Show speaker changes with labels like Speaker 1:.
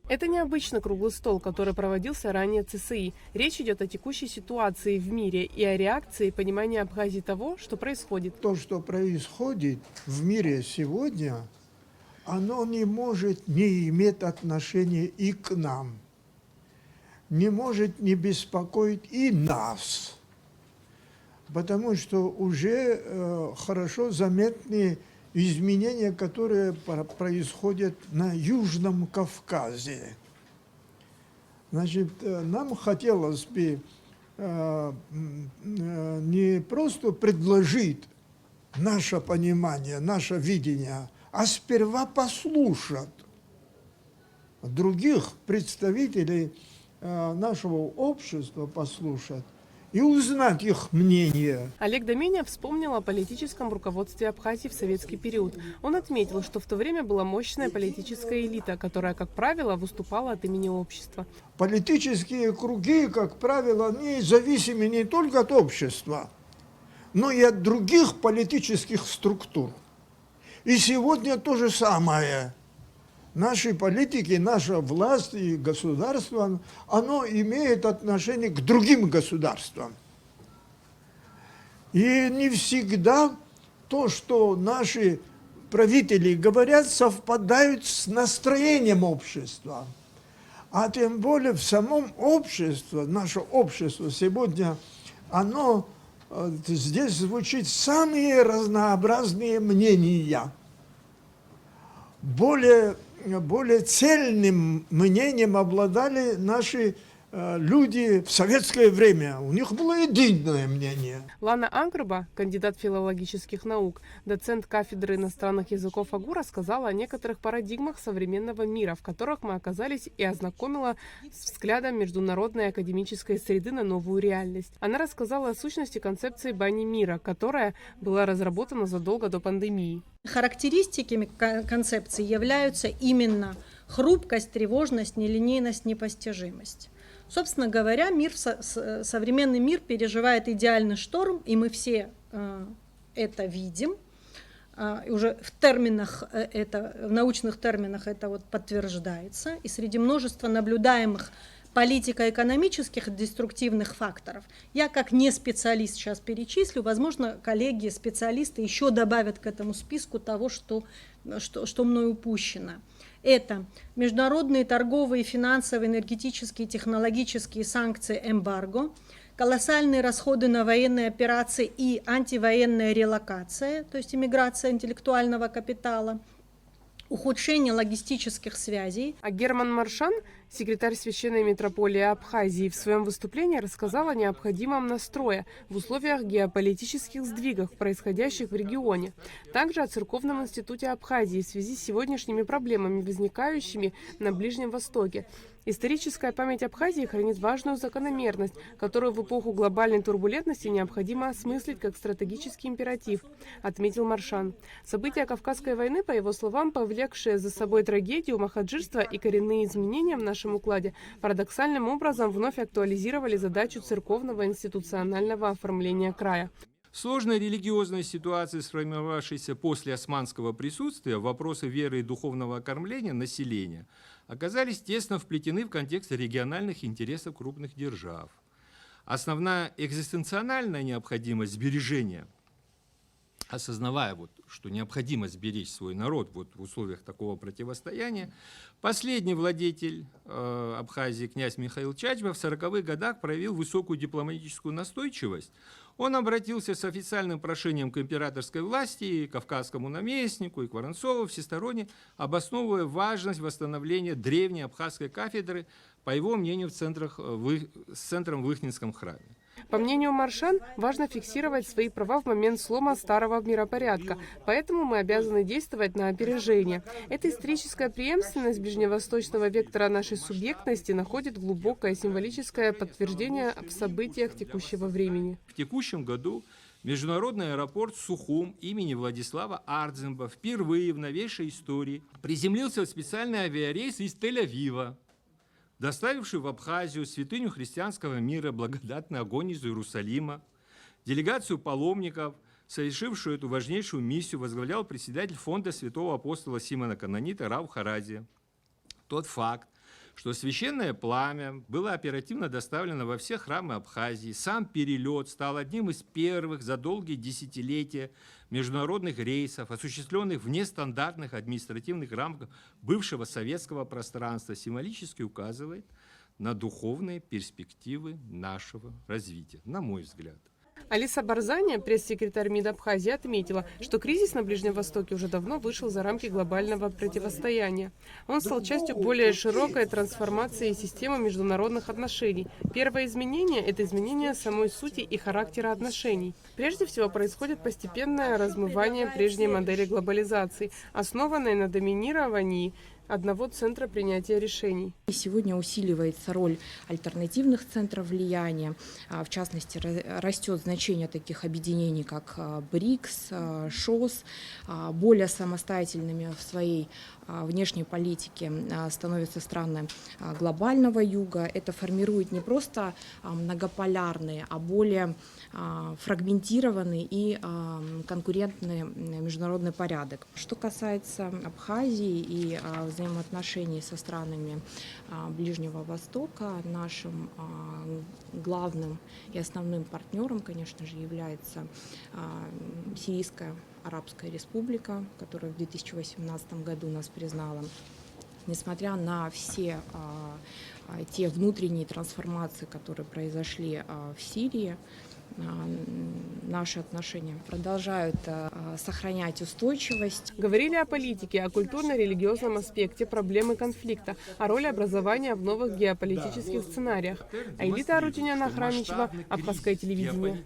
Speaker 1: Это необычный круглый стол, который проводился ранее ЦСИ. Речь идет о текущей ситуации в мире и о реакции и понимании Абхазии того, что происходит.
Speaker 2: То, что происходит в мире сегодня, оно не может не иметь отношения и к нам, не может не беспокоить и нас, потому что уже хорошо заметны изменения, которые происходят на Южном Кавказе. Значит, нам хотелось бы не просто предложить наше понимание, наше видение, а сперва послушать других представителей нашего общества, послушать и узнать их мнение.
Speaker 1: Олег Доменев вспомнил о политическом руководстве Абхазии в советский период. Он отметил, что в то время была мощная политическая элита, которая, как правило, выступала от имени общества.
Speaker 2: Политические круги, как правило, они зависимы не только от общества, но и от других политических структур. И сегодня то же самое. Наши политики, наша власть и государство, оно имеет отношение к другим государствам. И не всегда то, что наши правители говорят, совпадает с настроением общества. А тем более в самом обществе, наше общество сегодня, оно здесь звучит самые разнообразные мнения. Более цельным мнением обладали наши люди в советское время. У них было единое мнение.
Speaker 1: Лана Ангрба, кандидат филологических наук, доцент кафедры иностранных языков АГУ, рассказала о некоторых парадигмах современного мира, в которых мы оказались, и ознакомила с взглядом международной академической среды на новую реальность. Она рассказала о сущности концепции бани мира, которая была разработана задолго до пандемии.
Speaker 3: Характеристиками концепции являются именно хрупкость, тревожность, нелинейность, непостижимость. Собственно говоря, современный мир переживает идеальный шторм, и мы все это видим. Уже в научных терминах это вот подтверждается. И среди множества наблюдаемых политико-экономических деструктивных факторов, я как не специалист сейчас перечислю, возможно, коллеги-специалисты еще добавят к этому списку того, что мной упущено. Это международные торговые, финансовые, энергетические, технологические санкции, эмбарго, колоссальные расходы на военные операции и антивоенная релокация, то есть иммиграция интеллектуального капитала, ухудшение логистических связей.
Speaker 1: А Герман Маршан, секретарь Священной митрополии Абхазии, в своем выступлении рассказал о необходимом настрое в условиях геополитических сдвигов, происходящих в регионе. Также о Церковном институте Абхазии в связи с сегодняшними проблемами, возникающими на Ближнем Востоке. Историческая память Абхазии хранит важную закономерность, которую в эпоху глобальной турбулентности необходимо осмыслить как стратегический императив, отметил Маршан. События Кавказской войны, по его словам, повлекшие за собой трагедию, махаджирство и коренные изменения в нашем укладе, парадоксальным образом вновь актуализировали задачу церковного институционального оформления края.
Speaker 4: Сложная религиозная ситуация, сформировавшаяся после османского присутствия, вопросы веры и духовного окормления населения оказались тесно вплетены в контекст региональных интересов крупных держав. Основная экзистенциональная необходимость сбережения, осознавая, что необходимо сберечь свой народ в условиях такого противостояния, последний владетель Абхазии, князь Михаил Чачба, в 40-х годах проявил высокую дипломатическую настойчивость. Он обратился с официальным прошением к императорской власти, и кавказскому наместнику, и к Воронцову всесторонне, обосновывая важность восстановления древней абхазской кафедры, по его мнению, с центром в Ихнинском храме.
Speaker 1: По мнению Маршан, важно фиксировать свои права в момент слома старого миропорядка, поэтому мы обязаны действовать на опережение. Эта историческая преемственность ближневосточного вектора нашей субъектности находит глубокое символическое подтверждение в событиях текущего времени.
Speaker 4: В текущем году международный аэропорт Сухум имени Владислава Ардземба впервые в новейшей истории приземлился в специальный авиарейс из Тель-Авива, доставивший в Абхазию святыню христианского мира, благодатный огонь из Иерусалима. Делегацию паломников, совершившую эту важнейшую миссию, возглавлял председатель фонда святого апостола Симона Канонита Рав Харадзе. Тот факт, что священное пламя было оперативно доставлено во все храмы Абхазии. Сам перелет стал одним из первых за долгие десятилетия международных рейсов, осуществленных в нестандартных административных рамках бывшего советского пространства, символически указывает на духовные перспективы нашего развития, на мой взгляд.
Speaker 1: Алиса Барзани, пресс-секретарь МИД Абхазии, отметила, что кризис на Ближнем Востоке уже давно вышел за рамки глобального противостояния. Он стал частью более широкой трансформации системы международных отношений. Первое изменение – это изменение самой сути и характера отношений. Прежде всего, происходит постепенное размывание прежней модели глобализации, основанной на доминировании одного центра принятия решений.
Speaker 5: Сегодня усиливается роль альтернативных центров влияния. В частности, растет значение таких объединений, как БРИКС, ШОС. Более самостоятельными в своей внешней политике становятся страны глобального юга. Это формирует не просто многополярный, а более фрагментированный и конкурентный международный порядок. Что касается Абхазии и взаимоотношений со странами Ближнего Востока, нашим главным и основным партнером, конечно же, является Сирийская Арабская Республика, которая в 2018 году нас признала. Несмотря на все те внутренние трансформации, которые произошли в Сирии, наши отношения продолжают сохранять устойчивость.
Speaker 1: Говорили о политике, о культурно-религиозном аспекте проблемы конфликта, о роли образования в новых геополитических сценариях. Аэлита Арутюнян, Ахрамичева, Абхазское телевидение.